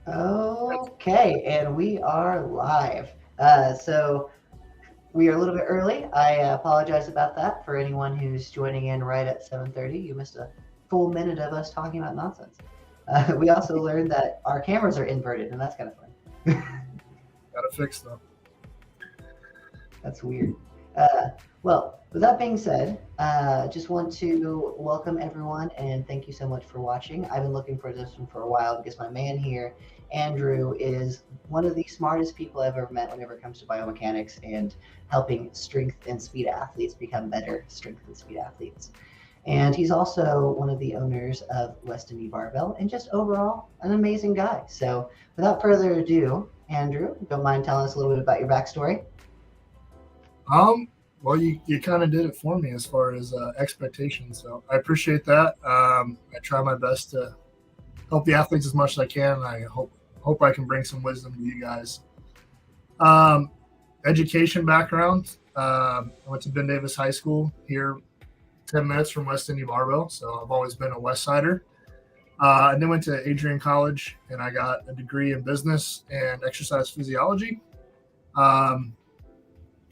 Okay, and we are live. So we are a little bit early. I apologize about that for anyone who's joining in right at 7:30. You missed a full minute of us talking about nonsense. We also learned that our cameras are inverted, and that's kind of fun. Gotta fix them. That's weird. Uh, well, with that being said, just want to welcome everyone and thank you so much for watching. I've been looking for this one for a while because my man here, Andrew, is one of the smartest people I've ever met whenever it comes to biomechanics and helping strength and speed athletes become better strength and speed athletes. And he's also one of the owners of West Indy Barbell and just overall an amazing guy. So, without further ado, Andrew, don't mind telling us a little bit about your backstory? Um, well, you kind of did it for me as far as expectations, so I appreciate that. I try my best to help the athletes as much as I can. And I hope I can bring some wisdom to you guys. Um, Education background. I went to Ben Davis High School here, 10 minutes from West Indy Barbell, so I've always been a West Sider. And then went to Adrian College, and I got a degree in business and exercise physiology. Um,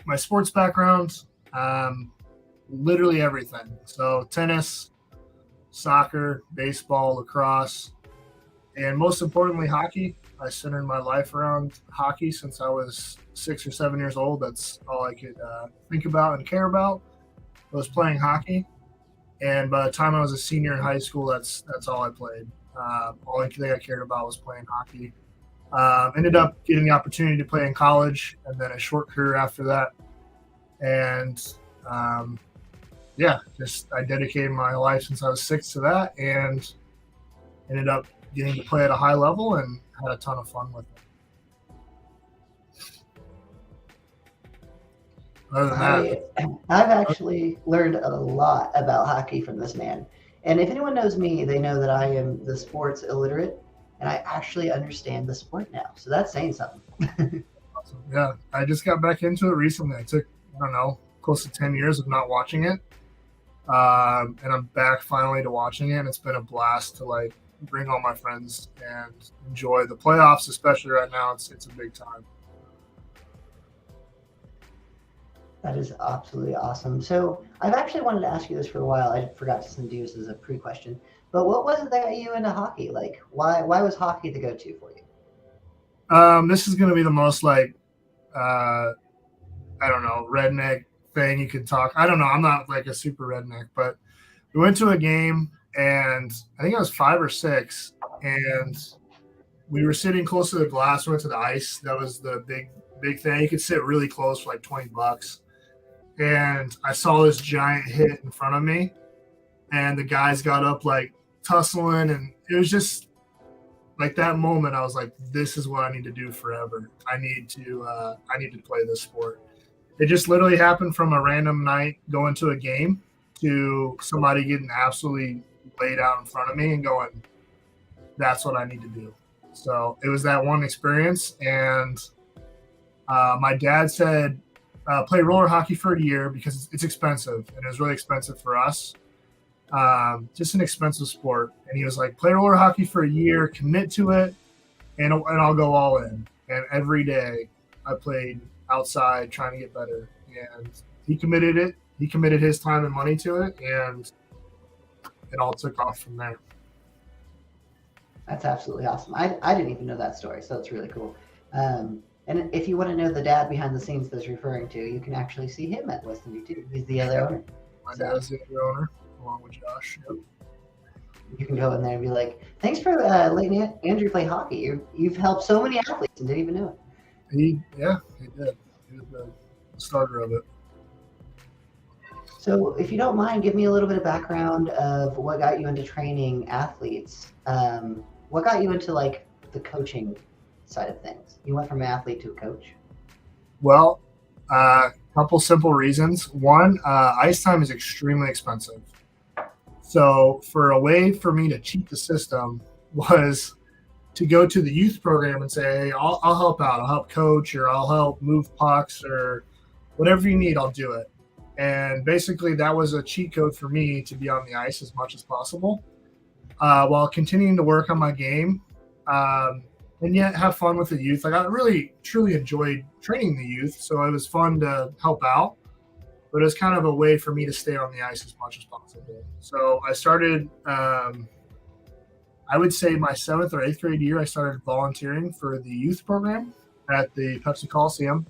my sports background, um, literally everything. So tennis, soccer, baseball, lacrosse, and most importantly, hockey. I centered my life around hockey since I was 6 or 7 years old. That's all I could think about and care about was playing hockey. And by the time I was a senior in high school, that's all I played. All thing I cared about was playing hockey. Ended up getting the opportunity to play in college, and then a short career after that. And um, yeah, just I dedicated my life since I was six to that, and ended up getting to play at a high level and had a ton of fun with it. Other than that, I I've actually learned a lot about hockey from this man. And if anyone knows me, they know that I am the sports illiterate and I actually understand the sport now. So that's saying something. awesome. Yeah, I just got back into it recently. I took, I don't know, close to 10 years of not watching it. And I'm back finally to watching it. And it's been a blast to like bring all my friends and enjoy the playoffs, especially right now. It's a big time. That is absolutely awesome. So I've actually wanted to ask you this for a while. I forgot to send you this as a pre-question. But what was it that got you into hockey? Like why was hockey the go-to for you? This is gonna be the most like uh, I don't know, redneck thing you could talk. I don't know. I'm not like a super redneck, but we went to a game and I think I was 5 or 6, and we were sitting close to the glass. We went to the ice. That was the big thing. You could sit really close for like $20. And I saw this giant hit in front of me, and the guys got up like tussling, and it was just like that moment. I was like, "This is what I need to do forever. I need to play this sport." It just literally happened from a random night going to a game to somebody getting absolutely laid out in front of me and going, "That's what I need to do." So it was that one experience, and my dad said, "Play roller hockey for a year because it's expensive, and it was really expensive for us. Just an expensive sport." And he was like, "Play roller hockey for a year, commit to it, and I'll go all in." And every day, I played outside trying to get better, and he committed it. He committed his time and money to it, and it all took off from there. That's absolutely awesome. I didn't even know that story, so it's really cool. And if you want to know the dad behind the scenes that's referring to, you can actually see him at West Indy too. He's the other Yeah, owner. my So dad's the other owner, along with Josh. Yep. you can go in there and be like, "Thanks for letting Andrew play hockey. You've helped so many athletes and didn't even know it." He did. He was the starter of it. So, if you don't mind, give me a little bit of background of what got you into training athletes. What got you into like the coaching side of things? You went from an athlete to a coach. Well, couple simple reasons. One, ice time is extremely expensive. So, for a way for me to cheat the system was to go to the youth program and say, "Hey, I'll help out. I'll help coach, or I'll help move pucks, or whatever you need. I'll do it." And basically, that was a cheat code for me to be on the ice as much as possible while continuing to work on my game. Um, and yet have fun with the youth. Like I really truly enjoyed training the youth, so it was fun to help out. But it was kind of a way for me to stay on the ice as much as possible. So I started, I would say my 7th or 8th grade year, I started volunteering for the youth program at the Pepsi Coliseum.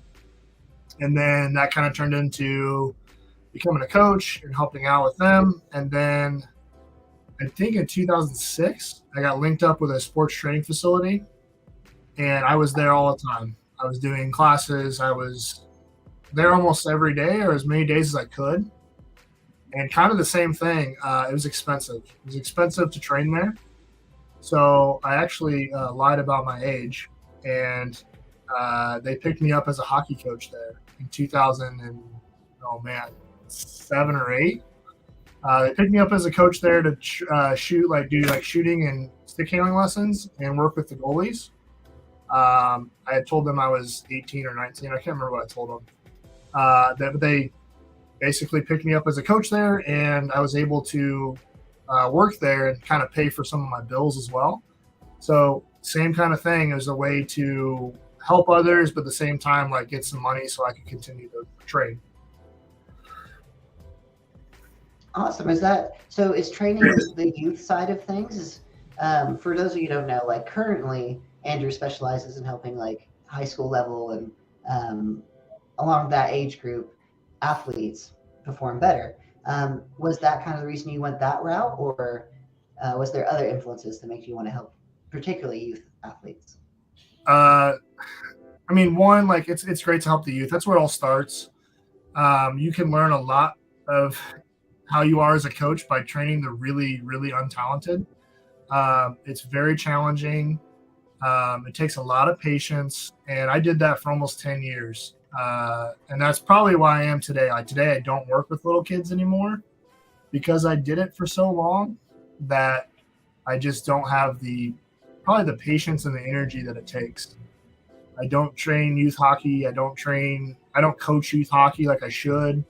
And then that kind of turned into becoming a coach and helping out with them. And then I think in 2006, I got linked up with a sports training facility, and I was there all the time. I was doing classes. I was there almost every day or as many days as I could. And kind of the same thing. It was expensive. It was expensive to train there. So I actually lied about my age, and they picked me up as a hockey coach there in 2000 and, oh man, 7 or 8. They picked me up as a coach there to do shooting and stick handling lessons and work with the goalies. I had told them I was 18 or 19. I can't remember what I told them. That they basically picked me up as a coach there, and I was able to work there and kind of pay for some of my bills as well. So same kind of thing as a way to help others, but at the same time, like get some money so I could continue to train. Awesome. Is training the youth side of things? For those of you who don't know, like currently Andrew specializes in helping like high school level and along that age group athletes perform better. Was that kind of the reason you went that route, or was there other influences that make you want to help particularly youth athletes? I mean, one, like it's great to help the youth. That's where it all starts. You can learn a lot of how you are as a coach by training the really, really untalented. It's very challenging. It takes a lot of patience, and I did that for almost 10 years. And that's probably why I am today. Like today, I don't work with little kids anymore because I did it for so long that I just don't have probably the patience and the energy that it takes. I don't train youth hockey. I don't coach youth hockey like I should.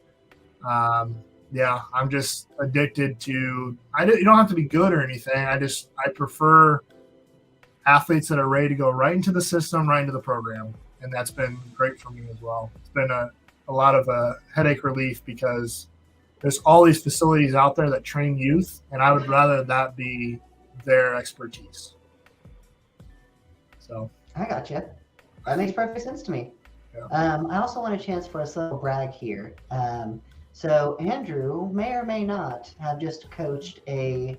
Yeah, I'm just addicted to, you don't have to be good or anything. I prefer athletes that are ready to go right into the system, right into the program. And that's been great for me as well. It's been a lot of headache relief because there's all these facilities out there that train youth, and I would rather that be their expertise. So I gotcha. That makes perfect sense to me. Yeah. I also want a chance for a little brag here. So Andrew may or may not have just coached a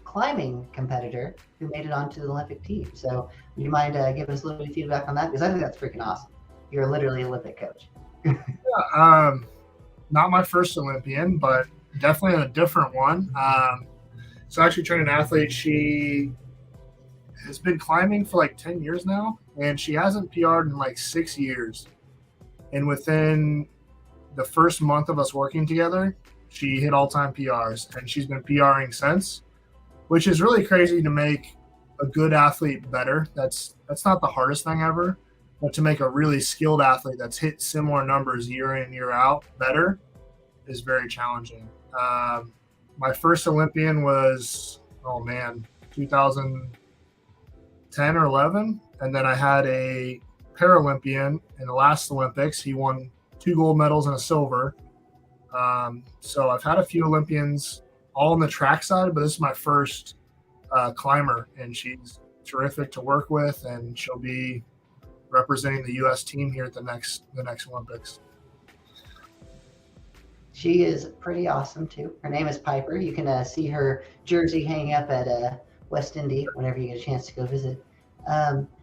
climbing competitor who made it onto the Olympic team. So would you mind giving us a little bit of feedback on that? Because I think that's freaking awesome. You're literally an Olympic coach. Yeah, not my first Olympian, but definitely a different one. So I actually trained an athlete. She has been climbing for like 10 years now, and she hasn't PR'd in like 6 years. And within the first month of us working together, she hit all-time PRs, and she's been PRing since, which is really crazy to make a good athlete better. That's not the hardest thing ever, but to make a really skilled athlete that's hit similar numbers year in, year out better is very challenging. My first Olympian was, 2010 or 11, and then I had a Paralympian in the last Olympics. He won 2 gold medals and a silver. So I've had a few Olympians all on the track side, but this is my first climber, and she's terrific to work with, and she'll be representing the U.S. team here at the next Olympics. She is pretty awesome too. Her name is Piper. You can see her jersey hanging up at West Indy whenever you get a chance to go visit.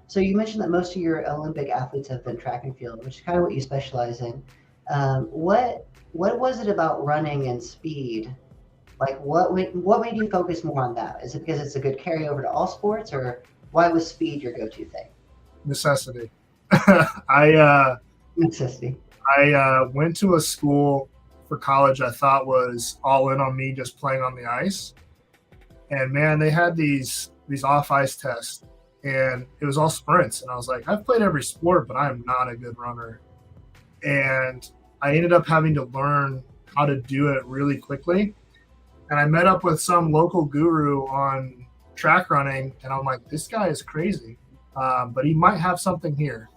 So you mentioned that most of your Olympic athletes have been track and field, which is kind of what you specialize in. What was it about running and speed? Like what made you focus more on that? Is it because it's a good carryover to all sports, or why was speed your go-to thing? Necessity. Necessity. I went to a school for college I thought was all in on me just playing on the ice. And man, they had these off ice tests, and it was all sprints. And I was like, I've played every sport, but I'm not a good runner. And I ended up having to learn how to do it really quickly. And I met up with some local guru on track running, and I'm like, this guy is crazy. but he might have something here.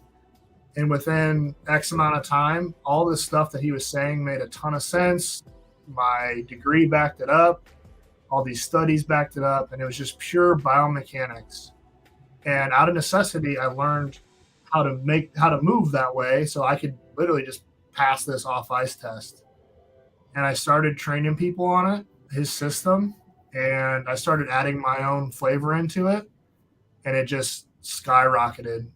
And within X amount of time, all this stuff that he was saying made a ton of sense. My degree backed it up. All these studies backed it up. And it was just pure biomechanics. And out of necessity, I learned how to move that way so I could literally just pass this off ice test. And I started training people on it, his system, and I started adding my own flavor into it. And it just skyrocketed.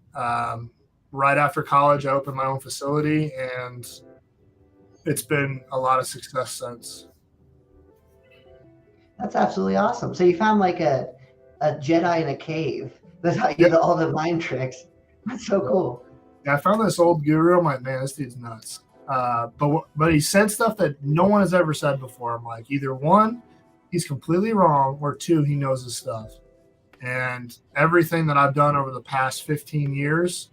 Right after college, I opened my own facility, and it's been a lot of success since. That's absolutely awesome. So you found like a Jedi in a cave that taught you all the mind tricks. That's so cool. Yeah, I found this old guru. I'm like, man, this dude's nuts. But he said stuff that no one has ever said before. I'm like, either one, he's completely wrong, or two, he knows his stuff. And everything that I've done over the past 15 years,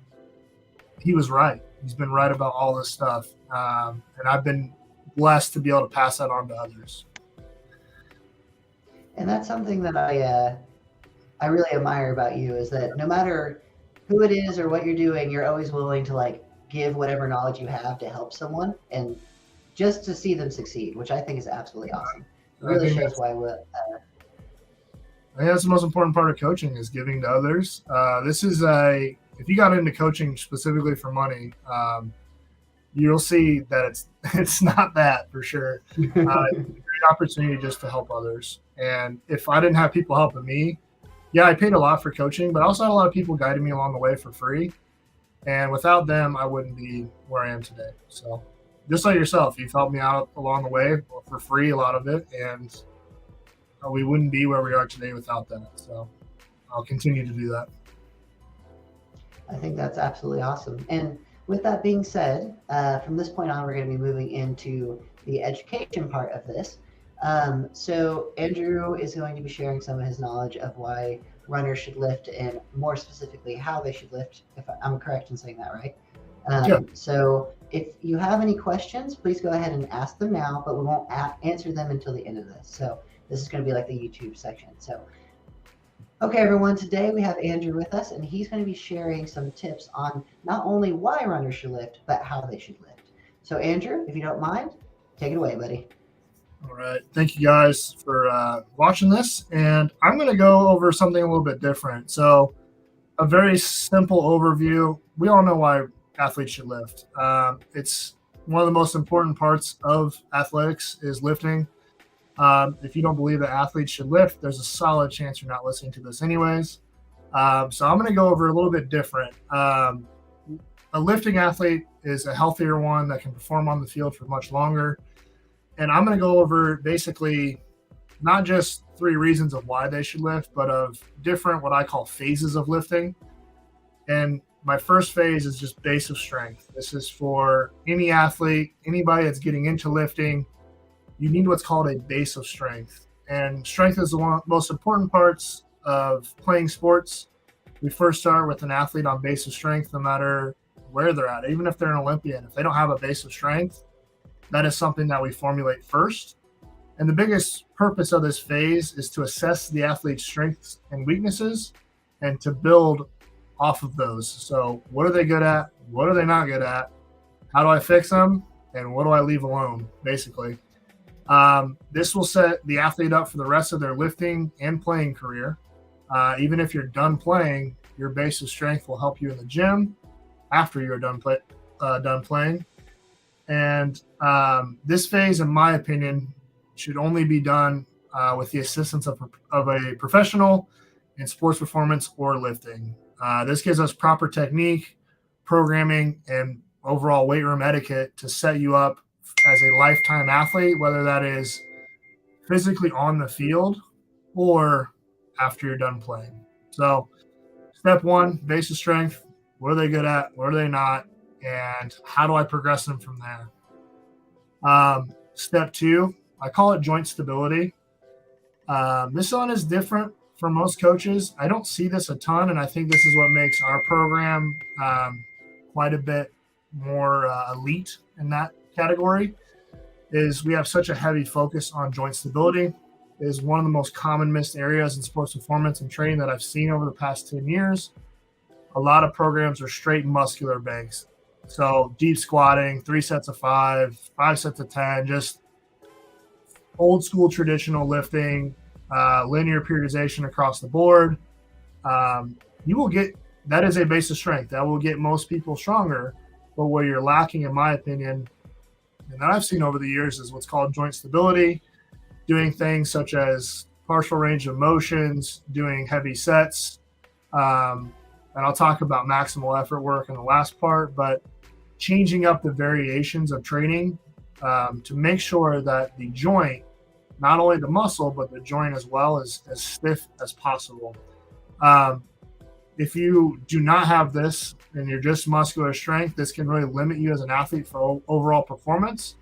he was right. He's been right about all this stuff. And I've been blessed to be able to pass that on to others. And that's something that I really admire about you, is that no matter who it is or what you're doing, you're always willing to like give whatever knowledge you have to help someone and just to see them succeed, which I think is absolutely awesome. It really shows why I think that's the most important part of coaching, is giving to others. If you got into coaching specifically for money, you'll see that it's not that for sure. It's a great opportunity just to help others. And if I didn't have people helping me, yeah, I paid a lot for coaching, but I also had a lot of people guiding me along the way for free. And without them, I wouldn't be where I am today. So just like yourself, you've helped me out along the way for free, a lot of it. And we wouldn't be where we are today without that. So I'll continue to do that. I think that's absolutely awesome. And with that being said, from this point on, we're going to be moving into the education part of this. So Andrew is going to be sharing some of his knowledge of why runners should lift, and more specifically how they should lift, if I'm correct in saying that, right? Yeah. So if you have any questions, please go ahead and ask them now, but we won't answer them until the end of this. So this is going to be like the YouTube section. So, okay, everyone, today we have Andrew with us, and he's going to be sharing some tips on not only why runners should lift, but how they should lift. So Andrew, if you don't mind, take it away, buddy. All right. Thank you guys for watching this. And I'm going to go over something a little bit different. So a very simple overview. We all know why athletes should lift. It's one of the most important parts of athletics is lifting. If you don't believe that athletes should lift, there's a solid chance you're not listening to this anyways. So I'm going to go over a little bit different. A lifting athlete is a healthier one that can perform on the field for much longer. And I'm going to go over basically not just 3 reasons of why they should lift, but of different what I call phases of lifting. And my first phase is just base of strength. This is for any athlete, anybody that's getting into lifting. You need what's called a base of strength. And strength is one of the most important parts of playing sports. We first start with an athlete on base of strength, no matter where they're at, even if they're an Olympian. If they don't have a base of strength, that is something that we formulate first. And the biggest purpose of this phase is to assess the athlete's strengths and weaknesses and to build off of those. So what are they good at? What are they not good at? How do I fix them? And what do I leave alone, basically? This will set the athlete up for the rest of their lifting and playing career. Even if you're done playing, your base of strength will help you in the gym after you're done playing. And this phase, in my opinion, should only be done with the assistance of a professional in sports performance or lifting. This gives us proper technique, programming, and overall weight room etiquette to set you up as a lifetime athlete, whether that is physically on the field or after you're done playing. So step 1, base of strength. What are they good at? What are they not? And how do I progress them from there? Step 2, I call it joint stability. This one is different for most coaches. I don't see this a ton, and I think this is what makes our program quite a bit more elite in that category, is we have such a heavy focus on joint stability. It is one of the most common missed areas in sports performance and training that I've seen over the past 10 years. a lot of programs are straight muscular banks. So deep squatting, 3 sets of 5, 5 sets of 10, just old school traditional lifting, linear periodization across the board. You will get, that is a base of strength. That will get most people stronger. But where you're lacking, in my opinion, and that I've seen over the years, is what's called joint stability, doing things such as partial range of motions, doing heavy sets. And I'll talk about maximal effort work in the last part, but changing up the variations of training to make sure that the joint, not only the muscle, but the joint as well, is as stiff as possible. If you do not have this and you're just muscular strength, this can really limit you as an athlete for overall performance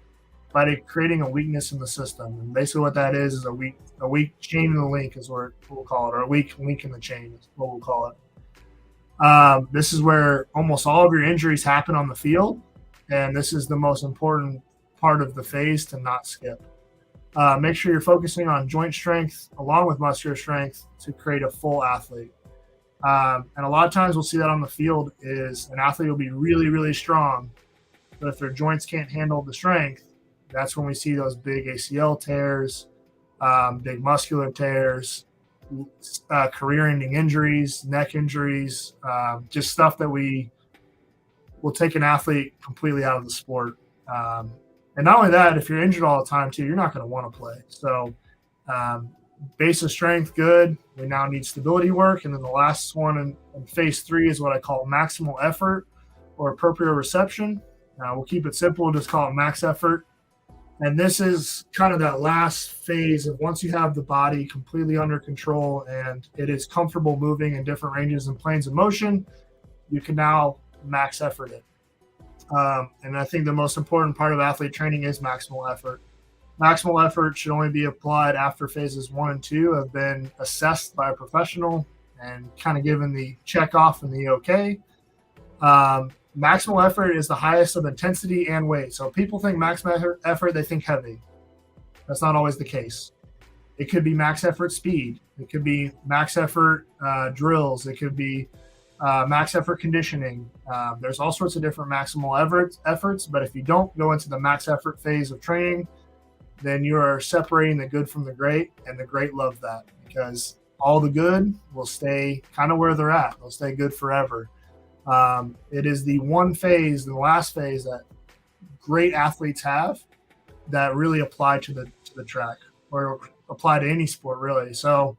by creating a weakness in the system. And basically what that is a weak chain in the link is what we'll call it, or a weak link in the chain is what we'll call it. This is where almost all of your injuries happen on the field, and this is the most important part of the phase to not skip. Make sure you're focusing on joint strength along with muscular strength to create a full athlete. And a lot of times we'll see that on the field is an athlete will be really, really strong, but if their joints can't handle the strength, that's when we see those big ACL tears, big muscular tears, career-ending injuries, neck injuries, just stuff that will take an athlete completely out of the sport. And not only that, if you're injured all the time too, you're not going to want to play. So base of strength, good. We now need stability work. And then the last one in phase 3 is what I call maximal effort or proprioception. We'll keep it simple. We'll just call it max effort. And this is kind of that last phase of once you have the body completely under control and it is comfortable moving in different ranges and planes of motion, you can now max effort it. And I think the most important part of athlete training is maximal effort. Maximal effort should only be applied after phases 1 and 2 have been assessed by a professional and kind of given the check off and the okay. Maximal effort is the highest of intensity and weight. So people think maximal effort, they think heavy. That's not always the case. It could be max effort speed. It could be max effort drills. It could be max effort conditioning. There's all sorts of different maximal efforts, but if you don't go into the max effort phase of training, then you are separating the good from the great, and the great love that because all the good will stay kind of where they're at. They'll stay good forever. It is the one phase, the last phase that great athletes have that really apply to the track or apply to any sport really. So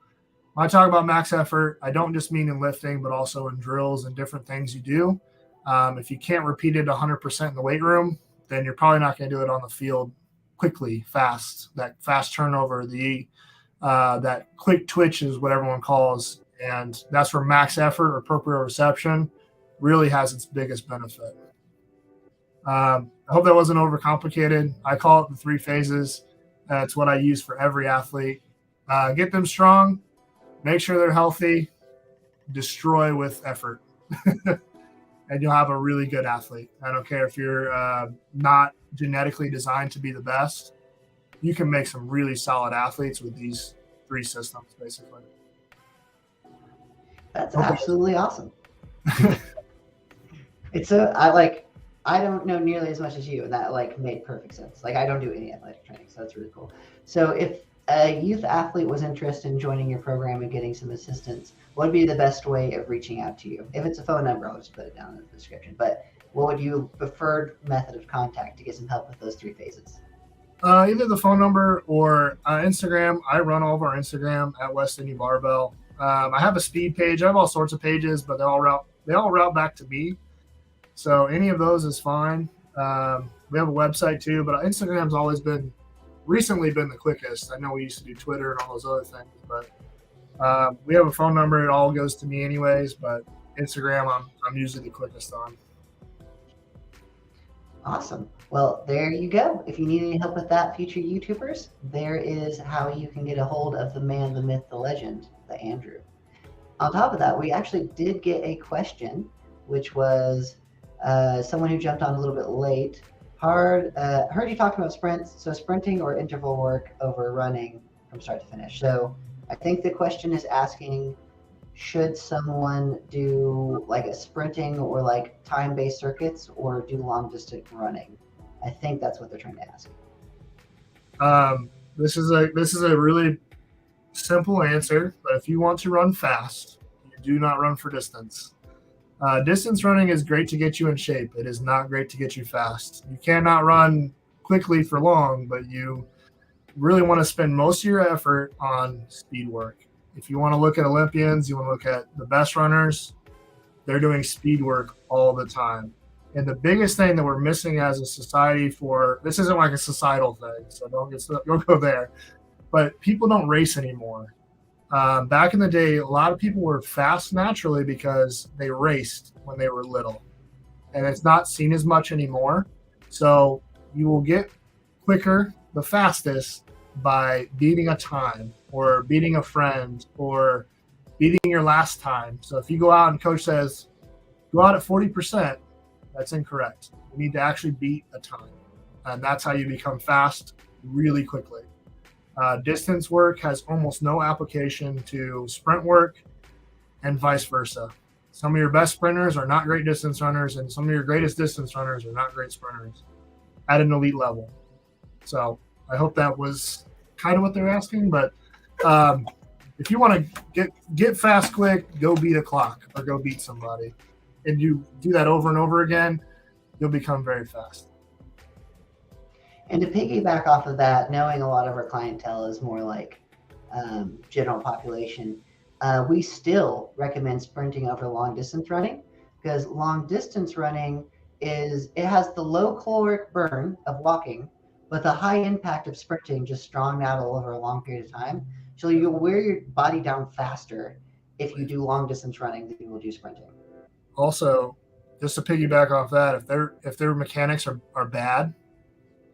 when I talk about max effort, I don't just mean in lifting, but also in drills and different things you do. If you can't repeat it 100% in the weight room, then you're probably not going to do it on the field quickly, fast. That fast turnover, that quick twitch is what everyone calls, and that's where max effort or proprioception really has its biggest benefit. I hope that wasn't overcomplicated. I call it the 3 phases. It's what I use for every athlete. Get them strong, make sure they're healthy, destroy with effort, and you'll have a really good athlete. I don't care if you're not genetically designed to be the best. You can make some really solid athletes with these 3 systems, basically. That's absolutely awesome. I don't know nearly as much as you, and that made perfect sense. I don't do any athletic training, so that's really cool. So if a youth athlete was interested in joining your program and getting some assistance, what would be the best way of reaching out to you? If it's a phone number, I'll just put it down in the description. But what would you preferred method of contact to get some help with those 3 phases? Either the phone number or Instagram. I run all of our Instagram at West Indy Barbell. I have a speed page. I have all sorts of pages, but they all route back to me. So any of those is fine. We have a website too, but Instagram's always recently been the quickest. I know we used to do Twitter and all those other things, but we have a phone number. It all goes to me anyways, but Instagram I'm usually the quickest on. Awesome. Well, there you go. If you need any help with that, future YouTubers, there is how you can get a hold of the man, the myth, the legend, the Andrew. On top of that, we actually did get a question, which was someone who jumped on a little bit late. Heard you talking about sprints, so sprinting or interval work over running from start to finish. So I think the question is asking, should someone do like a sprinting or like time-based circuits or do long distance running? I think that's what they're trying to ask. This is a really simple answer, but if you want to run fast, you do not run for distance. Distance running is great to get you in shape. It is not great to get you fast. You cannot run quickly for long, but you really want to spend most of your effort on speed work. If you want to look at Olympians, you want to look at the best runners, they're doing speed work all the time. And the biggest thing that we're missing as a society this isn't like a societal thing, so don't go there. But people don't race anymore. Back in the day, a lot of people were fast naturally because they raced when they were little. And it's not seen as much anymore. So you will get quicker, the fastest, by beating a time or beating a friend or beating your last time. So if you go out and coach says, go out at 40%, that's incorrect. You need to actually beat a time. And that's how you become fast really quickly. Distance work has almost no application to sprint work and vice versa. Some of your best sprinters are not great distance runners, and some of your greatest distance runners are not great sprinters at an elite level. So I hope that was kind of what they're asking. But if you want to get fast quick, go beat a clock or go beat somebody. And you do that over and over again, you'll become very fast. And to piggyback off of that, knowing a lot of our clientele is more like general population, we still recommend sprinting over long distance running, because long distance running it has the low caloric burn of walking, but the high impact of sprinting, just strong out over a long period of time. So you'll wear your body down faster if you do long distance running than you will do sprinting. Also, just to piggyback off that, if their mechanics are bad,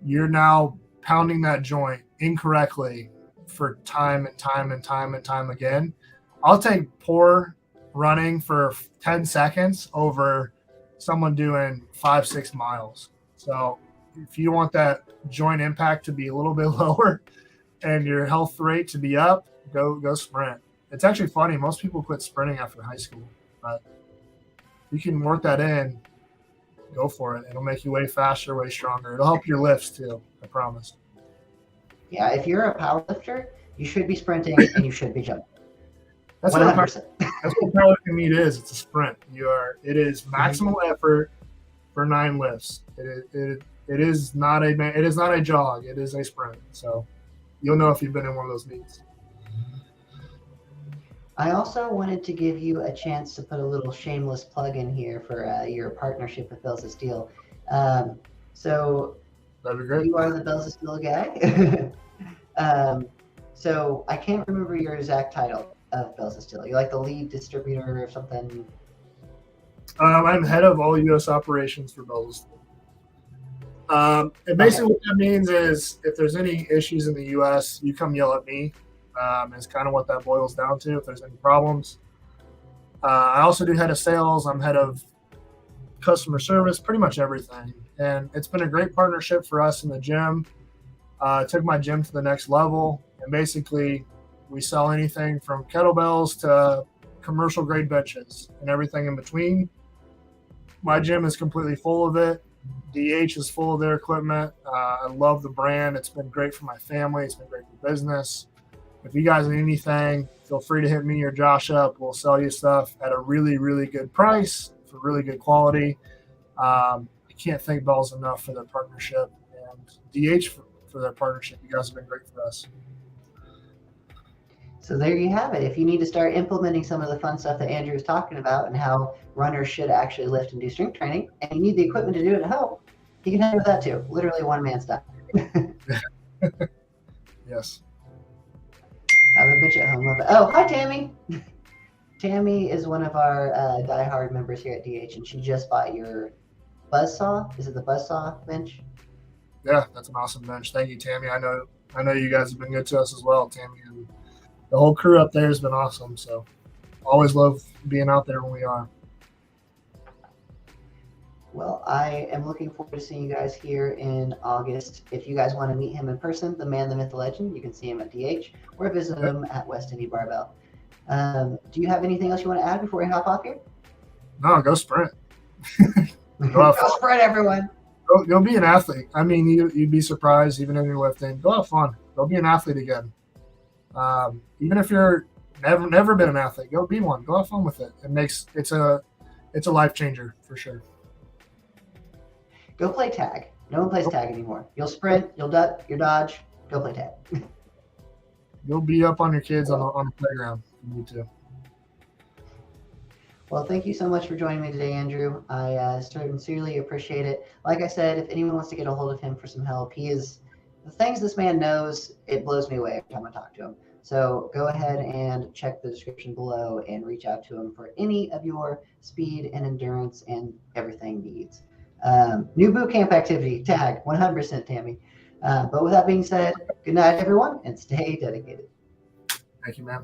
you're now pounding that joint incorrectly for time and time and time and time again. I'll take poor running for 10 seconds over someone doing 5-6 miles. So if you want that joint impact to be a little bit lower and your health rate to be up, go sprint. It's actually funny. Most people quit sprinting after high school, but you can work that in, go for it. It'll make you way faster, way stronger. It'll help your lifts too, I promise. Yeah, if you're a power lifter, you should be sprinting and you should be jumping. That's 100%. That's what powerlifting meet is. It's a sprint. It is maximal effort for 9 lifts. It is not a jog. It is a sprint. So you'll know if you've been in one of those meets. I also wanted to give you a chance to put a little shameless plug in here for your partnership with Bells of Steel. So that'd be great. You are the Bells of Steel guy. So I can't remember your exact title of Bells of Steel. You're like the lead distributor or something? I'm head of all U.S. operations for Bells of Steel. And basically what that means is if there's any issues in the U.S., you come yell at me. Is kind of what that boils down to if there's any problems. I also do head of sales. I'm head of customer service, pretty much everything. And it's been a great partnership for us in the gym. Took my gym to the next level. And basically, we sell anything from kettlebells to commercial grade benches and everything in between. My gym is completely full of it. DH is full of their equipment. I love the brand. It's been great for my family. It's been great for business. If you guys need anything, feel free to hit me or Josh up. We'll sell you stuff at a really, really good price for really good quality. I can't thank Bells enough for their partnership and DH for their partnership. You guys have been great for us. So there you have it. If you need to start implementing some of the fun stuff that Andrew was talking about and how runners should actually lift and do strength training, and you need the equipment to do it at home, he can help with that too. Literally one-man stuff. Yes. Have a bitch at home. Love it. Oh, hi, Tammy. Tammy is one of our diehard members here at DH, and she just bought your Buzzsaw. Is it the Buzzsaw bench? Yeah, that's an awesome bench. Thank you, Tammy. I know you guys have been good to us as well, Tammy, and the whole crew up there has been awesome. So always love being out there when we are. Well, I am looking forward to seeing you guys here in August. If you guys want to meet him in person, the man, the myth, the legend, you can see him at DH or visit him at West Indy Barbell. Do you have anything else you want to add before we hop off here? No, go sprint. Go sprint, everyone. You'll be an athlete. I mean, you'd be surprised even if you're lifting. Go have fun. Go be an athlete again. Even if you're never been an athlete, go be one. Go have fun with it. It's a life changer for sure. Go play tag. No one plays tag anymore. You'll sprint, you'll duck, you'll dodge. Go play tag. You'll beat up on your kids on the playground. You need to. Well, thank you so much for joining me today, Andrew. I sincerely appreciate it. Like I said, if anyone wants to get a hold of him for some help, the things this man knows, it blows me away every time I talk to him. So go ahead and check the description below and reach out to him for any of your speed and endurance and everything needs. New boot camp activity, tag, 100% Tammy. But with that being said, good night, everyone, and stay dedicated. Thank you, man.